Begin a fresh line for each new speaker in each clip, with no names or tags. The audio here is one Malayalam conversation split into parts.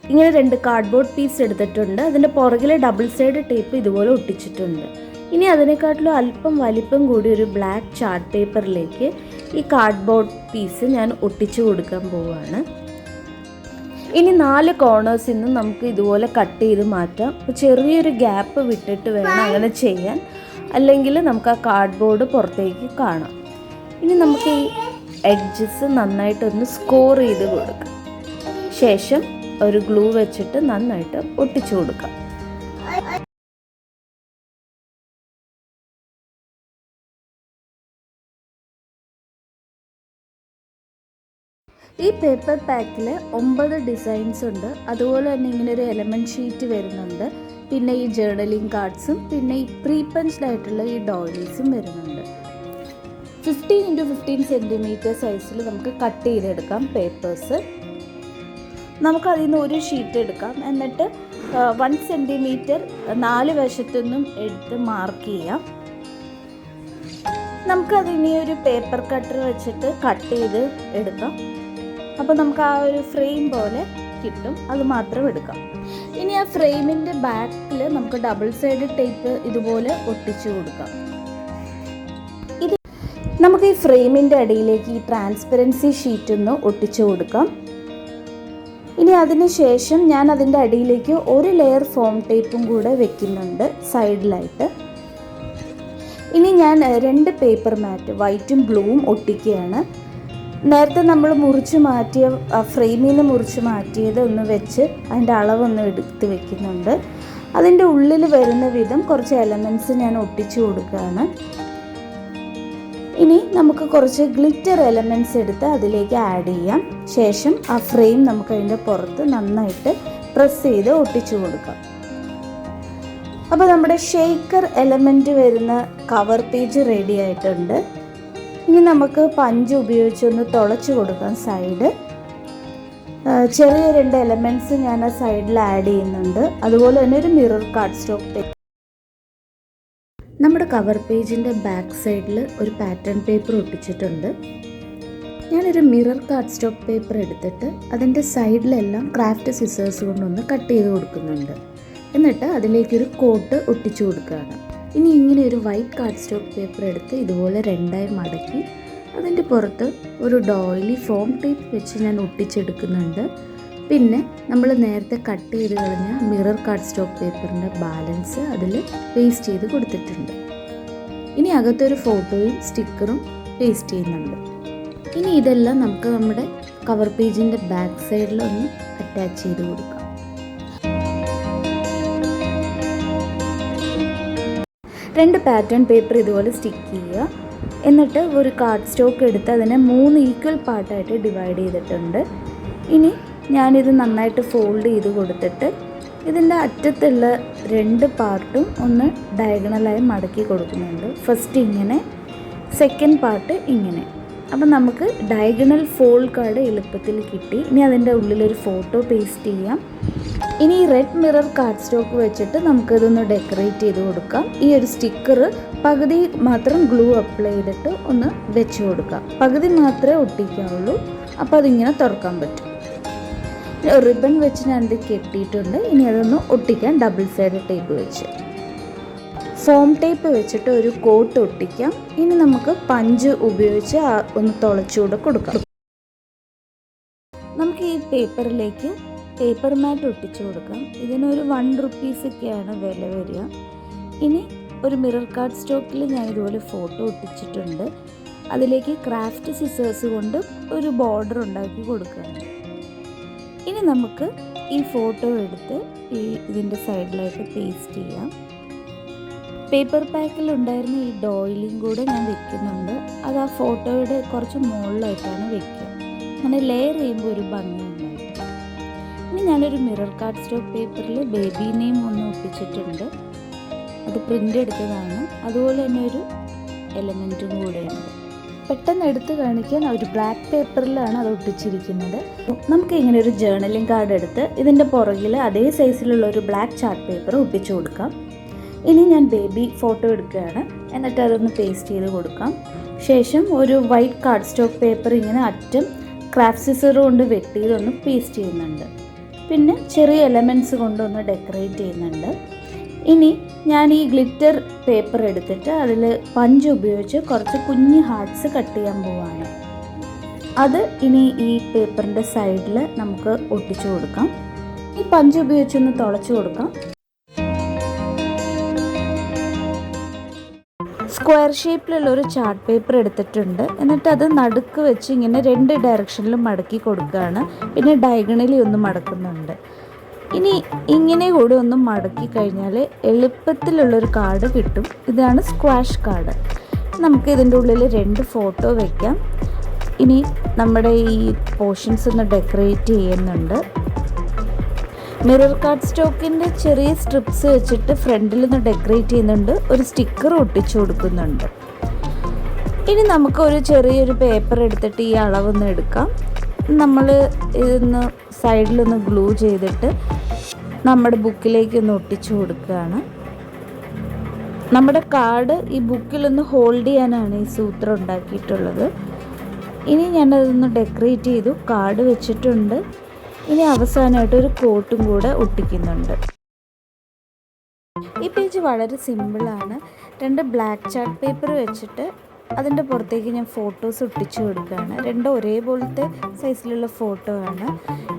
ഇങ്ങനെ 2 കാർഡ്ബോർഡ് പീസ് എടുത്തിട്ടുണ്ട്. അതിൻ്റെ പുറകിൽ ഡബിൾ സൈഡ് ടേപ്പ് ഇതുപോലെ ഒട്ടിച്ചിട്ടുണ്ട്. ഇനി അതിനെക്കാട്ടിലും അല്പം വലിപ്പം കൂടി ഒരു ബ്ലാക്ക് ചാർട്ട് പേപ്പറിലേക്ക് ഈ കാർഡ്ബോർഡ് പീസ് ഞാൻ ഒട്ടിച്ചു കൊടുക്കാൻ പോവുകയാണ്. ഇനി 4 കോർണേഴ്സിൽ നിന്നും നമുക്ക് ഇതുപോലെ കട്ട് ചെയ്ത് മാറ്റാം. അപ്പോൾ ചെറിയൊരു ഗ്യാപ്പ് വിട്ടിട്ട് വേണം അങ്ങനെ ചെയ്യാൻ, അല്ലെങ്കിൽ നമുക്ക് ആ കാർഡ്ബോർഡ് പുറത്തേക്ക് കാണാം. ഇനി നമുക്ക് ഈ എഡ്ജസ് നന്നായിട്ടൊന്ന് സ്കോർ ചെയ്ത് കൊടുക്കാം. ശേഷം ഒരു ഗ്ലൂ വെച്ചിട്ട് നന്നായിട്ട് ഒട്ടിച്ചു കൊടുക്കാം. ഈ പേപ്പർ പാക്കിൽ 9 ഡിസൈൻസ് ഉണ്ട്. അതുപോലെ തന്നെ ഇങ്ങനെ ഒരു എലമെൻറ്റ് ഷീറ്റ് വരുന്നുണ്ട്. പിന്നെ ഈ ജേർണലിംഗ് കാർഡ്സും പിന്നെ ഈ പ്രീ പഞ്ച്ഡ് ആയിട്ടുള്ള ഈ ഡോയിലീസും വരുന്നുണ്ട്. 15 x 15 സെൻറ്റിമീറ്റർ സൈസിൽ നമുക്ക് കട്ട് ചെയ്തെടുക്കാം പേപ്പേഴ്സ്. നമുക്കതിൽ നിന്ന് ഒരു ഷീറ്റ് എടുക്കാം. എന്നിട്ട് 1 സെൻറ്റിമീറ്റർ 4 വശത്തുനിന്നും എടുത്ത് മാർക്ക് ചെയ്യാം. നമുക്കതിനി ഒരു പേപ്പർ കട്ടർ വെച്ചിട്ട് കട്ട് ചെയ്ത് എടുക്കാം. അപ്പോൾ നമുക്ക് ആ ഒരു ഫ്രെയിം പോലെ കിട്ടും. അത് മാത്രം എടുക്കാം. ഇനി ആ ഫ്രെയിമിൻ്റെ ബാക്കിൽ നമുക്ക് ഡബിൾ സൈഡ് ടേപ്പ് ഇതുപോലെ ഒട്ടിച്ചു കൊടുക്കാം. ഇത് നമുക്ക് ഈ ഫ്രെയിമിൻ്റെ അടിയിലേക്ക് ഈ ട്രാൻസ്പെറൻസി ഷീറ്റ് ഒന്ന് ഒട്ടിച്ചു കൊടുക്കാം. ഇനി അതിന് ശേഷം ഞാൻ അതിൻ്റെ അടിയിലേക്ക് ഒരു ലെയർ ഫോം ടേപ്പും കൂടെ വെക്കുന്നുണ്ട് സൈഡിലായിട്ട്. ഇനി ഞാൻ 2 പേപ്പർ മാറ്റ് വൈറ്റും ബ്ലൂവും ഒട്ടിക്കുകയാണ്. നേരത്തെ നമ്മൾ മുറിച്ച് മാറ്റിയ ഫ്രെയിമിൽ നിന്ന് മുറിച്ച് മാറ്റിയത് ഒന്ന് വെച്ച് അതിൻ്റെ അളവൊന്ന് എടുത്ത് വെക്കുന്നുണ്ട്. അതിൻ്റെ ഉള്ളിൽ വരുന്ന വിധം കുറച്ച് എലമെൻറ്റ്സ് ഞാൻ ഒട്ടിച്ചു കൊടുക്കുകയാണ്. ഇനി നമുക്ക് കുറച്ച് ഗ്ലിറ്റർ എലമെൻറ്റ്സ് എടുത്ത് അതിലേക്ക് ആഡ് ചെയ്യാം. ശേഷം ആ ഫ്രെയിം നമുക്ക് അതിൻ്റെ പുറത്ത് നന്നായിട്ട് പ്രസ് ചെയ്ത് ഒട്ടിച്ചു കൊടുക്കാം. അപ്പോൾ നമ്മുടെ ഷേക്കർ എലമെൻറ്റ് വരുന്ന കവർ പേജ് റെഡി ആയിട്ടുണ്ട്. ഇനി നമുക്ക് പഞ്ച് ഉപയോഗിച്ചൊന്ന് തുളച്ച് കൊടുക്കാം സൈഡ്. ചെറിയ 2 എലമെൻറ്റ്സ് ഞാൻ ആ സൈഡിൽ ആഡ് ചെയ്യുന്നുണ്ട്. അതുപോലെ തന്നെ ഒരു മിറർ കാർഡ് സ്റ്റോക്ക് പേപ്പർ. നമ്മുടെ കവർ പേജിൻ്റെ ബാക്ക് സൈഡിൽ ഒരു പാറ്റേൺ പേപ്പർ ഒട്ടിച്ചിട്ടുണ്ട്. ഞാനൊരു മിറർ കാർഡ് സ്റ്റോക്ക് പേപ്പർ എടുത്തിട്ട് അതിൻ്റെ സൈഡിലെല്ലാം ക്രാഫ്റ്റ് സിസേഴ്സ് കൊണ്ടൊന്ന് കട്ട് ചെയ്ത് കൊടുക്കുന്നുണ്ട്. എന്നിട്ട് അതിലേക്കൊരു കോട്ട് ഒട്ടിച്ചു കൊടുക്കുകയാണ്. ഇനി ഇങ്ങനെ ഒരു വൈറ്റ് കാർഡ് സ്റ്റോക്ക് പേപ്പർ എടുത്ത് ഇതുപോലെ 2ആയി മടക്കി അതിൻ്റെ പുറത്ത് ഒരു ഡോയിലി ഫോം ടേപ്പ് വെച്ച് ഞാൻ ഒട്ടിച്ചെടുക്കുന്നുണ്ട്. പിന്നെ നമ്മൾ നേരത്തെ കട്ട് ചെയ്ത് കളഞ്ഞ മിറർ കാർഡ് സ്റ്റോക്ക് പേപ്പറിൻ്റെ ബാലൻസ് അതിൽ പേസ്റ്റ് ചെയ്ത് കൊടുത്തിട്ടുണ്ട്. ഇനി അകത്തൊരു ഫോട്ടോയും സ്റ്റിക്കറും പേസ്റ്റ് ചെയ്യുന്നുണ്ട്. ഇനി ഇതെല്ലാം നമുക്ക് നമ്മുടെ കവർ പേജിൻ്റെ ബാക്ക് സൈഡിലൊന്ന് അറ്റാച്ച് ചെയ്ത് കൊടുക്കാം. 2 പാറ്റേൺ പേപ്പർ ഇതുപോലെ സ്റ്റിക്ക് ചെയ്യുക. എന്നിട്ട് ഒരു കാർഡ് സ്റ്റോക്ക് എടുത്ത് അതിനെ 3 ഈക്വൽ പാർട്ടായിട്ട് ഡിവൈഡ് ചെയ്തിട്ടുണ്ട്. ഇനി ഞാനിത് നന്നായിട്ട് ഫോൾഡ് ചെയ്ത് കൊടുത്തിട്ട് ഇതിൻ്റെ അറ്റത്തുള്ള 2 പാർട്ടും ഒന്ന് ഡയഗണലായി മടക്കി കൊടുക്കുന്നുണ്ട്. ഫസ്റ്റ് ഇങ്ങനെ, സെക്കൻഡ് പാർട്ട് ഇങ്ങനെ. അപ്പം നമുക്ക് ഡയഗണൽ ഫോൾഡ് കാർഡ് എളുപ്പത്തിൽ കിട്ടി. ഇനി അതിൻ്റെ ഉള്ളിലൊരു ഫോട്ടോ പേസ്റ്റ് ചെയ്യാം. ഇനി ഈ റെഡ് മിറർ കാർഡ് സ്റ്റോക്ക് വെച്ചിട്ട് നമുക്കിതൊന്ന് ഡെക്കറേറ്റ് ചെയ്ത് കൊടുക്കാം. ഈ ഒരു സ്റ്റിക്കർ പകുതി മാത്രം ഗ്ലൂ അപ്ലൈ ചെയ്തിട്ട് ഒന്ന് വെച്ച് കൊടുക്കാം. പകുതി മാത്രമേ ഒട്ടിക്കാവുള്ളൂ. അപ്പോൾ അതിങ്ങനെ തുറക്കാൻ പറ്റും. റിബൺ വെച്ച് ഞാനിത് കെട്ടിയിട്ടുണ്ട്. ഇനി അതൊന്ന് ഒട്ടിക്കാൻ ഡബിൾ സൈഡ് ടേപ്പ് വെച്ച് ഫോം ടേപ്പ് വെച്ചിട്ട് ഒരു കോട്ട് ഒട്ടിക്കാം. ഇനി നമുക്ക് പഞ്ച് ഉപയോഗിച്ച് ഒന്ന് തുളച്ചുകൂടെ കൊടുക്കാം. നമുക്ക് ഈ പേപ്പറിലേക്ക് പേപ്പർ മാറ്റ് ഒട്ടിച്ചു കൊടുക്കാം. ഇതിനൊരു 1 റുപ്പീസൊക്കെയാണ് വില വരിക. ഇനി ഒരു മിറർ കാർഡ് സ്റ്റോക്കിൽ ഞാൻ ഇതുപോലെ ഫോട്ടോ ഒട്ടിച്ചിട്ടുണ്ട്. അതിലേക്ക് ക്രാഫ്റ്റ് സിസേഴ്സ് കൊണ്ട് ഒരു ബോർഡർ ഉണ്ടാക്കി കൊടുക്കുകയാണ്. ഇനി നമുക്ക് ഈ ഫോട്ടോ എടുത്ത് ഇതിൻ്റെ സൈഡിലായിട്ട് പേസ്റ്റ് ചെയ്യാം. പേപ്പർ പാക്കിൽ ഉണ്ടായിരുന്ന ഈ ഡോയിലിയും കൂടെ ഞാൻ വെക്കുന്നുണ്ട്. അത് ആ ഫോട്ടോയുടെ കുറച്ച് മുകളിലായിട്ടാണ് വെക്കുക. അങ്ങനെ ലെയർ ചെയ്യുമ്പോൾ ഒരു ഭംഗിയുണ്ടായിരിക്കും. ഇനി ഞാനൊരു മിറർ കാർഡ് സ്റ്റോക്ക് പേപ്പറിൽ ബേബി നെയിം ഒന്ന് ഒട്ടിച്ചിട്ടുണ്ട്. അത് പ്രിൻ്റ് എടുത്തതാണ്. അതുപോലെ തന്നെ ഒരു എലമെൻറ്റും കൂടെയുണ്ട്. പെട്ടെന്ന് എടുത്ത് കാണിക്കാൻ ഒരു ബ്ലാക്ക് പേപ്പറിലാണ് അത് ഒട്ടിച്ചിരിക്കുന്നത്. നമുക്ക് ഇങ്ങനെ ഒരു ജേർണലിംഗ് കാർഡ് എടുത്ത് ഇതിൻ്റെ പുറകിൽ അതേ സൈസിലുള്ള ഒരു ബ്ലാക്ക് ചാർട്ട് പേപ്പർ ഒട്ടിച്ചു കൊടുക്കാം. ഇനി ഞാൻ ബേബി ഫോട്ടോ എടുക്കുകയാണ്. എന്നിട്ട് അതൊന്ന് പേസ്റ്റ് ചെയ്ത് കൊടുക്കാം. ശേഷം ഒരു വൈറ്റ് കാർഡ് സ്റ്റോക്ക് പേപ്പർ ഇങ്ങനെ അറ്റം ക്രാഫ്റ്റ് സിസർ കൊണ്ട് വെട്ടിയതൊന്ന് പേസ്റ്റ് ചെയ്യുന്നുണ്ട്. പിന്നെ ചെറിയ എലമെൻറ്റ്സ് കൊണ്ടൊന്ന് ഡെക്കറേറ്റ് ചെയ്യുന്നുണ്ട്. ഇനി ഞാൻ ഈ ഗ്ലിറ്റർ പേപ്പർ എടുത്തിട്ട് അതിൽ പഞ്ച് ഉപയോഗിച്ച് കുറച്ച് കുഞ്ഞ് ഹാർട്ട്സ് കട്ട് ചെയ്യാൻ പോവാണ്. അത് ഇനി ഈ പേപ്പറിൻ്റെ സൈഡിൽ നമുക്ക് ഒട്ടിച്ചു കൊടുക്കാം. ഈ പഞ്ച് ഉപയോഗിച്ചൊന്ന് തുളച്ചു കൊടുക്കാം. സ്ക്വയർ ഷേപ്പിലുള്ള ഒരു ചാർട്ട് പേപ്പർ എടുത്തിട്ടുണ്ട്. എന്നിട്ട് അത് നടുക്ക് വെച്ച് ഇങ്ങനെ 2 ഡയറക്ഷനിലും മടക്കി കൊടുക്കുകയാണ്. പിന്നെ ഡയഗണലി ഒന്ന് മടക്കുന്നുണ്ട്. ഇനി ഇങ്ങനെ കൂടി ഒന്ന് മടക്കി കഴിഞ്ഞാൽ എളുപ്പത്തിലുള്ളൊരു കാർഡ് കിട്ടും. ഇതാണ് സ്ക്വാഷ് കാർഡ്. നമുക്ക് ഇതിൻ്റെ ഉള്ളിൽ 2 ഫോട്ടോ വയ്ക്കാം. ഇനി നമ്മുടെ ഈ പോർഷൻസ് ഒന്ന് ഡെക്കറേറ്റ് ചെയ്യുന്നുണ്ട്. മിറർ കാർഡ് സ്റ്റോക്കിൻ്റെ ചെറിയ സ്ട്രിപ്സ് വെച്ചിട്ട് ഫ്രണ്ടിൽ നിന്ന് ഡെക്കറേറ്റ് ചെയ്യുന്നുണ്ട്. ഒരു സ്റ്റിക്കർ ഒട്ടിച്ചു കൊടുക്കുന്നുണ്ട്. ഇനി നമുക്ക് ഒരു ചെറിയൊരു പേപ്പർ എടുത്തിട്ട് ഈ അളവൊന്ന് എടുക്കാം. നമ്മൾ ഇതൊന്ന് സൈഡിലൊന്ന് ഗ്ലൂ ചെയ്തിട്ട് നമ്മുടെ ബുക്കിലേക്കൊന്ന് ഒട്ടിച്ചു കൊടുക്കുകയാണ്. നമ്മുടെ കാർഡ് ഈ ബുക്കിലൊന്ന് ഹോൾഡ് ചെയ്യാനാണ് ഈ സൂത്രം ഉണ്ടാക്കിയിട്ടുള്ളത്. ഇനി ഞാനതൊന്ന് ഡെക്കറേറ്റ് ചെയ്തു, കാർഡ് വെച്ചിട്ടുണ്ട്. ഇനി അവസാനമായിട്ട് ഒരു കോട്ടും കൂടെ ഒട്ടിക്കുന്നുണ്ട്. ഈ പേജ് വളരെ സിമ്പിളാണ്. 2 ബ്ലാക്ക് ചാർട്ട് പേപ്പർ വെച്ചിട്ട് അതിൻ്റെ പുറത്തേക്ക് ഞാൻ ഫോട്ടോസ് ഒട്ടിച്ചു കൊടുക്കുകയാണ്. 2 ഒരേപോലത്തെ സൈസിലുള്ള ഫോട്ടോ ആണ്.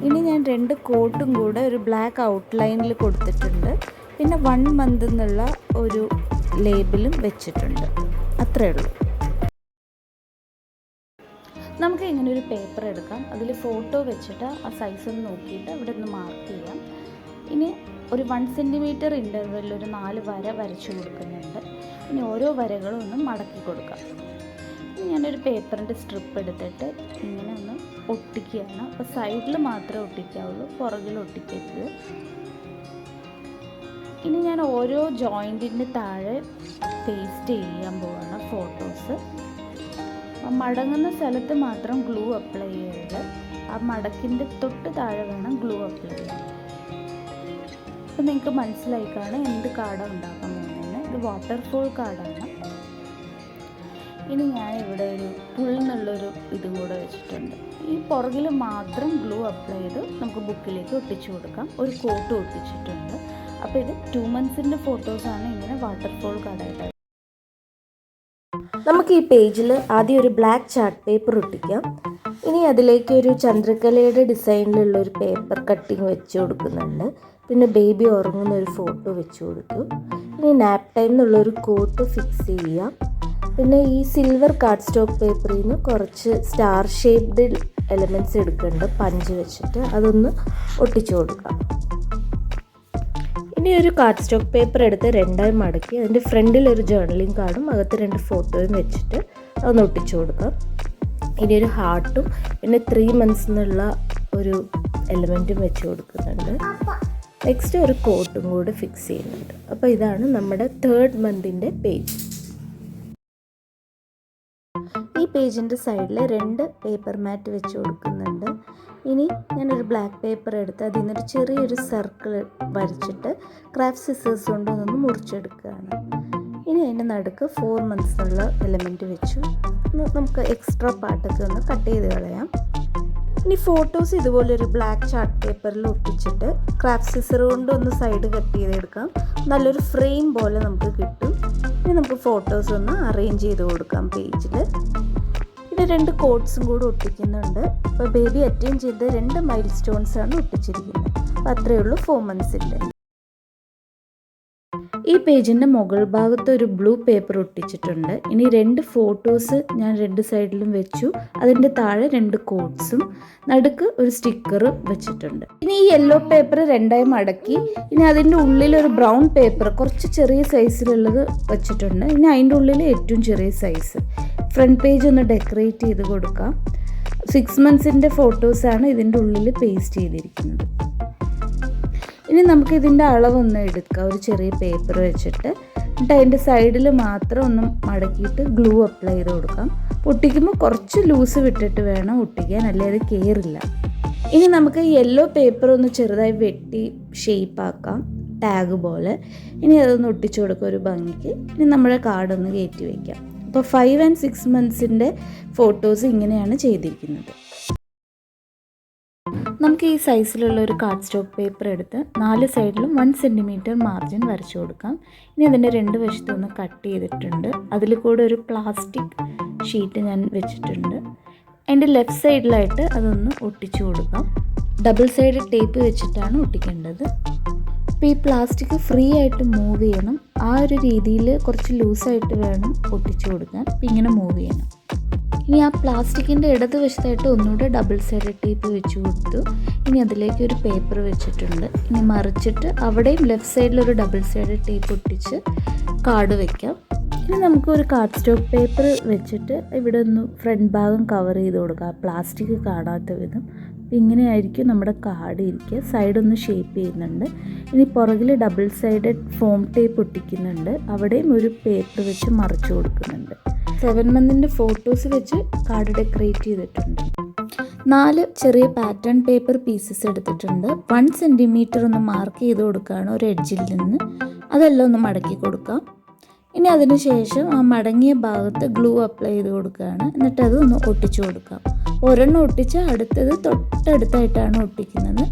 ഇനി ഞാൻ 2 കോട്ടും കൂടെ ഒരു ബ്ലാക്ക് ഔട്ട്ലൈനിൽ കൊടുത്തിട്ടുണ്ട്. പിന്നെ 1 മന്ത് എന്നുള്ള ഒരു ലേബിളും വെച്ചിട്ടുണ്ട്. അത്രയേ ഉള്ളൂ. നമുക്ക് ഇങ്ങനെ ഒരു പേപ്പർ എടുക്കാം. അതിൽ ഫോട്ടോ വെച്ചിട്ട് ആ സൈസ് ഒന്ന് നോക്കിയിട്ട് അവിടെ ഒന്ന് മാർക്ക് ചെയ്യാം. ഇനി ഒരു 1 സെൻറ്റിമീറ്റർ ഇൻ്റർവെല്ലിൽ ഒരു 4 വര വരച്ചു കൊടുക്കുന്നുണ്ട്. ഇനി ഓരോ വരകളും ഒന്ന് മടക്കി കൊടുക്കാം. ഇനി ഞാനൊരു പേപ്പറിൻ്റെ സ്ട്രിപ്പ് എടുത്തിട്ട് ഇങ്ങനെ ഒന്ന് ഒട്ടിക്കുകയാണ്. അപ്പോൾ സൈഡിൽ മാത്രമേ ഒട്ടിക്കാവുള്ളൂ, പുറകിൽ ഒട്ടിക്കരുത്. ഇനി ഞാൻ ഓരോ ജോയിൻറ്റിൻ്റെ താഴെ പേസ്റ്റ് ചെയ്യാൻ പോവാണ് ഫോട്ടോസ്. മടങ്ങുന്ന സ്ഥലത്ത് മാത്രം ഗ്ലൂ അപ്ലൈ ചെയ്യരുത്. ആ മടക്കിൻ്റെ തൊട്ട് താഴെ വേണം ഗ്ലൂ അപ്ലൈ ചെയ്യാൻ. അപ്പോൾ നിങ്ങൾക്ക് മനസ്സിലായിക്കാണ് എന്ത് കാർഡാണ് ഉണ്ടാക്കാൻ പോകുന്നത്. ഇത് വാട്ടർഫോൾ കാർഡാണ്. ഇനി ഞാൻ ഇവിടെ ഒരു പുൾ എന്നുള്ളൊരു ഇതും കൂടെ വെച്ചിട്ടുണ്ട്. ഈ പുറകിൽ മാത്രം ഗ്ലൂ അപ്ലൈ ചെയ്ത് നമുക്ക് ബുക്കിലേക്ക് ഒട്ടിച്ചു കൊടുക്കാം. ഒരു കോട്ട് ഒട്ടിച്ചിട്ടുണ്ട്. അപ്പോൾ ഇത് 2 മന്ത്സിൻ്റെ ഫോട്ടോസാണ് ഇങ്ങനെ വാട്ടർഫോൾ കാർഡായിട്ട്. നമുക്ക് ഈ പേജിൽ ആദ്യം ഒരു ബ്ലാക്ക് ചാർട്ട് പേപ്പർ ഒട്ടിക്കാം. ഇനി അതിലേക്ക് ഒരു ചന്ദ്രക്കലയുടെ ഡിസൈനിലുള്ള ഒരു പേപ്പർ കട്ടിങ് വെച്ച് കൊടുക്കുന്നുണ്ട്. പിന്നെ ബേബി ഉറങ്ങുന്ന ഒരു ഫോട്ടോ വെച്ച് കൊടുത്തു. ഇനി നാപ്പ് ടൈം എന്നുള്ളൊരു കോട്ട് ഫിക്സ് ചെയ്യാം. പിന്നെ ഈ സിൽവർ കാർഡ് സ്റ്റോക്ക് പേപ്പറിൽ നിന്ന് കുറച്ച് സ്റ്റാർ ഷേപ്ഡ് എലമെൻറ്റ്സ് എടുക്കുന്നുണ്ട്. പഞ്ച് വെച്ചിട്ട് അതൊന്ന് ഒട്ടിച്ചു കൊടുക്കാം. ഇനി ഒരു കാർഡ് സ്റ്റോക്ക് പേപ്പർ എടുത്ത് 2ആയി മടക്കി അതിൻ്റെ ഫ്രണ്ടിൽ ഒരു ജേർണലിംഗ് കാർഡും അകത്ത് 2 ഫോട്ടോയും വെച്ചിട്ട് അതൊന്ന് ഒട്ടിച്ചു കൊടുക്കാം. ഇനി ഒരു ഹാർട്ടും പിന്നെ 3 മന്ത്സ് എന്നുള്ള ഒരു എലമെൻറ്റും വെച്ച് കൊടുക്കുന്നുണ്ട്. നെക്സ്റ്റ് ഒരു കോട്ടും കൂടെ ഫിക്സ് ചെയ്യുന്നുണ്ട്. അപ്പോൾ ഇതാണ് നമ്മുടെ 3rd മന്തിൻ്റെ പേജ്. ഈ പേജിൻ്റെ സൈഡിൽ 2 പേപ്പർ മാറ്റ് വെച്ച് കൊടുക്കുന്നുണ്ട്. ഇനി ഞാനൊരു ബ്ലാക്ക് പേപ്പർ എടുത്ത് അതിൽ നിന്നൊരു ചെറിയൊരു സർക്കിൾ വരച്ചിട്ട് ക്രാഫ്റ്റ് സിസേഴ്സ് കൊണ്ട് ഒന്ന് മുറിച്ചെടുക്കുകയാണ്. ഇനി അതിൻ്റെ നടുക്ക് 4 മന്ത്സ് എന്നുള്ള എലമെൻറ്റ് വെച്ചു. നമുക്ക് എക്സ്ട്രാ പാർട്ടൊക്കെ ഒന്ന് കട്ട് ചെയ്ത് കളയാം. ഇനി ഫോട്ടോസ് ഇതുപോലൊരു ബ്ലാക്ക് ചാർട്ട് പേപ്പറിൽ ഒട്ടിച്ചിട്ട് ക്രാഫ്റ്റ് സിസർ കൊണ്ട് ഒന്ന് സൈഡ് കട്ട് ചെയ്തെടുക്കാം. നല്ലൊരു ഫ്രെയിം പോലെ നമുക്ക് കിട്ടും. ഇനി നമുക്ക് ഫോട്ടോസ് ഒന്ന് അറേഞ്ച് ചെയ്ത് കൊടുക്കാം പേജിൽ. പിന്നെ 2 കോട്ട്സും കൂടി ഒട്ടിക്കുന്നുണ്ട്. അപ്പോൾ ബേബി അറ്റൈൻ ചെയ്ത് 2 മൈൽ സ്റ്റോൺസാണ് ഒട്ടിച്ചിരിക്കുന്നത്. അപ്പോൾ അത്രയേ ഉള്ളൂ 4 മന്ത്സിൻ്റെ. ഈ പേജിൻ്റെ മുകൾ ഭാഗത്ത് ഒരു ബ്ലൂ പേപ്പർ ഒട്ടിച്ചിട്ടുണ്ട്. ഇനി 2 ഫോട്ടോസ് ഞാൻ 2 സൈഡിലും വെച്ചു. അതിൻ്റെ താഴെ 2 കോട്ട്സും നടുക്ക് ഒരു സ്റ്റിക്കറും വെച്ചിട്ടുണ്ട്. ഇനി ഈ യെല്ലോ പേപ്പർ 2ആയി മടക്കി ഇനി അതിൻ്റെ ഉള്ളിൽ ഒരു ബ്രൗൺ പേപ്പർ കുറച്ച് ചെറിയ സൈസിലുള്ളത് വെച്ചിട്ടുണ്ട്. ഇനി അതിൻ്റെ ഉള്ളിൽ ഏറ്റവും ചെറിയ സൈസ് ഫ്രണ്ട് പേജ് ഒന്ന് ഡെക്കറേറ്റ് ചെയ്ത് കൊടുക്കാം. 6 മന്ത്സിൻ്റെ ഫോട്ടോസാണ് ഇതിൻ്റെ ഉള്ളിൽ പേസ്റ്റ് ചെയ്തിരിക്കുന്നത്. ഇനി നമുക്ക് ഇതിൻ്റെ അളവൊന്ന് എടുക്കാം. ഒരു ചെറിയ പേപ്പർ വെച്ചിട്ട് എന്നിട്ട് അതിൻ്റെ സൈഡിൽ മാത്രം ഒന്ന് മടക്കിയിട്ട് ഗ്ലൂ അപ്ലൈ ചെയ്ത് കൊടുക്കാം. ഒട്ടിക്കുമ്പോൾ കുറച്ച് ലൂസ് വിട്ടിട്ട് വേണം ഒട്ടിക്കാൻ, അല്ലേ അത് കയറില്ല. ഇനി നമുക്ക് യെല്ലോ പേപ്പർ ഒന്ന് ചെറുതായി വെട്ടി ഷേപ്പാക്കാം, ടാഗ് പോലെ. ഇനി അതൊന്ന് ഒട്ടിച്ചു കൊടുക്കുക ഒരു ഭംഗിക്ക്. ഇനി നമ്മുടെ കാർഡൊന്ന് കയറ്റി വയ്ക്കാം. അപ്പോൾ 5 and 6 മന്ത്സിൻ്റെ ഫോട്ടോസ് ഇങ്ങനെയാണ് ചെയ്തിരിക്കുന്നത്. നമുക്ക് ഈ സൈസിലുള്ള ഒരു കാർഡ് സ്റ്റോക്ക് പേപ്പർ എടുത്ത് 4 സൈഡിലും 1 സെൻറ്റിമീറ്റർ മാർജിൻ വരച്ചു കൊടുക്കാം. ഇനി അതിൻ്റെ 2 വശത്തും ഒന്ന് കട്ട് ചെയ്തിട്ടുണ്ട്. അതിൽ കൂടെ ഒരു പ്ലാസ്റ്റിക് ഷീറ്റ് ഞാൻ വെച്ചിട്ടുണ്ട്. അതിൻ്റെ ലെഫ്റ്റ് സൈഡിലായിട്ട് അതൊന്ന് ഒട്ടിച്ചു കൊടുക്കാം. ഡബിൾ സൈഡ് ടേപ്പ് വെച്ചിട്ടാണ് ഒട്ടിക്കേണ്ടത്. അപ്പോൾ ഈ പ്ലാസ്റ്റിക് ഫ്രീ ആയിട്ട് മൂവ് ചെയ്യണം. ആ ഒരു രീതിയിൽ കുറച്ച് ലൂസായിട്ട് വേണം ഒട്ടിച്ചു കൊടുക്കാൻ. അപ്പോൾ ഇങ്ങനെ മൂവ് ചെയ്യണം. ഇനി ആ പ്ലാസ്റ്റിക്കിൻ്റെ ഇടതുവശത്തായിട്ട് ഒന്നുകൂടെ ഡബിൾ സൈഡ് ടേപ്പ് വെച്ച് കൊടുത്തു. ഇനി അതിലേക്ക് ഒരു പേപ്പർ വെച്ചിട്ടുണ്ട്. ഇനി മറിച്ചിട്ട് അവിടെയും ലെഫ്റ്റ് സൈഡിലൊരു ഡബിൾ സൈഡ് ടേപ്പ് ഒട്ടിച്ച് കാർഡ് വയ്ക്കാം. ഇനി നമുക്ക് ഒരു കാർഡ് സ്റ്റോക്ക് പേപ്പർ വെച്ചിട്ട് ഇവിടെ ഒന്ന് ഫ്രണ്ട് ഭാഗം കവർ ചെയ്ത് കൊടുക്കാം, പ്ലാസ്റ്റിക് കാണാത്ത വിധം. ഇങ്ങനെയായിരിക്കും നമ്മുടെ കാർഡ് ഇരിക്കുക. സൈഡൊന്ന് ഷേപ്പ് ചെയ്യുന്നുണ്ട്. ഇനി പുറകിൽ ഡബിൾ സൈഡഡ് ഫോം ടേപ്പ് ഒട്ടിക്കുന്നുണ്ട്. അവിടെയും ഒരു പേപ്പർ വെച്ച് മറിച്ച് കൊടുക്കുന്നുണ്ട്. 7 മന്തിൻ്റെ ഫോട്ടോസ് വെച്ച് കാർഡ് ഡെക്കറേറ്റ് ചെയ്തിട്ടുണ്ട്. 4 ചെറിയ പാറ്റേൺ പേപ്പർ പീസസ് എടുത്തിട്ടുണ്ട്. 1 സെൻറ്റിമീറ്റർ ഒന്ന് മാർക്ക് ചെയ്ത് കൊടുക്കുകയാണ് ഒരു എഡ്ജിൽ നിന്ന്. അതെല്ലാം ഒന്ന് മടക്കി കൊടുക്കാം. ഇനി അതിന് ശേഷം ആ മടങ്ങിയ ഭാഗത്ത് ഗ്ലൂ അപ്ലൈ ചെയ്ത് കൊടുക്കുകയാണ്. എന്നിട്ട് അത് ഒന്ന് ഒട്ടിച്ചു കൊടുക്കാം. ഒരെണ്ണം ഒട്ടിച്ച് അടുത്തത് തൊട്ടടുത്തായിട്ടാണ് ഒട്ടിക്കുന്നത്.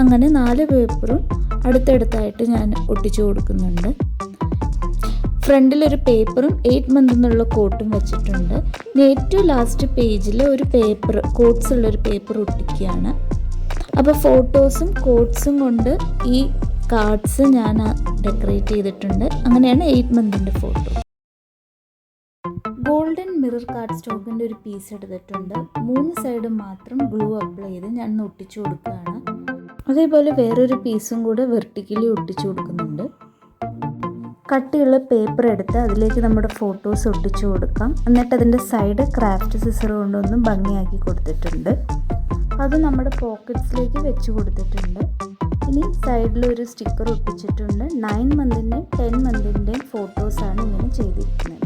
അങ്ങനെ 4 പേപ്പറും അടുത്തടുത്തായിട്ട് ഞാൻ ഒട്ടിച്ചു കൊടുക്കുന്നുണ്ട്. ഫ്രണ്ടിലൊരു പേപ്പറും 8 മന്ത് എന്നുള്ള കോട്ടും വെച്ചിട്ടുണ്ട്. ഇനി ഏറ്റവും ലാസ്റ്റ് പേജിൽ ഒരു പേപ്പർ, കോട്ട്സ് ഉള്ളൊരു പേപ്പർ ഒട്ടിക്കുകയാണ്. അപ്പോൾ ഫോട്ടോസും കോട്ട്സും കൊണ്ട് ഈ കാർഡ്സ് ഞാൻ ഡെക്കറേറ്റ് ചെയ്തിട്ടുണ്ട്. അങ്ങനെയാണ് 8 മന്തിൻ്റെ ഫോട്ടോ. ഗോൾഡൻ മിറർ കാർഡ് സ്റ്റോക്കിൻ്റെ ഒരു പീസ് എടുത്തിട്ടുണ്ട്. 3 സൈഡ് മാത്രം ഗ്ലൂ അപ്ലൈ ചെയ്ത് ഞാൻ ഒട്ടിച്ചു കൊടുക്കുകയാണ്. അതേപോലെ വേറൊരു പീസും കൂടെ വെർട്ടിക്കലി ഒട്ടിച്ചു കൊടുക്കുന്നുണ്ട്. കട്ടിയുള്ള പേപ്പർ എടുത്ത് അതിലേക്ക് നമ്മുടെ ഫോട്ടോസ് ഒട്ടിച്ചു കൊടുക്കാം. എന്നിട്ട് അതിൻ്റെ സൈഡ് ക്രാഫ്റ്റ് സിസർ കൊണ്ടൊന്ന് ഭംഗിയാക്കി കൊടുത്തിട്ടുണ്ട്. അത് നമ്മുടെ പോക്കറ്റ്സിലേക്ക് വെച്ച് കൊടുത്തിട്ടുണ്ട്. ഇനി സൈഡിലൊരു സ്റ്റിക്കർ ഒട്ടിച്ചിട്ടുണ്ട്. 9 മന്തിൻ്റെയും 10 മന്തിൻ്റെയും ഫോട്ടോസാണ് ഇങ്ങനെ ചെയ്തിരിക്കുന്നത്.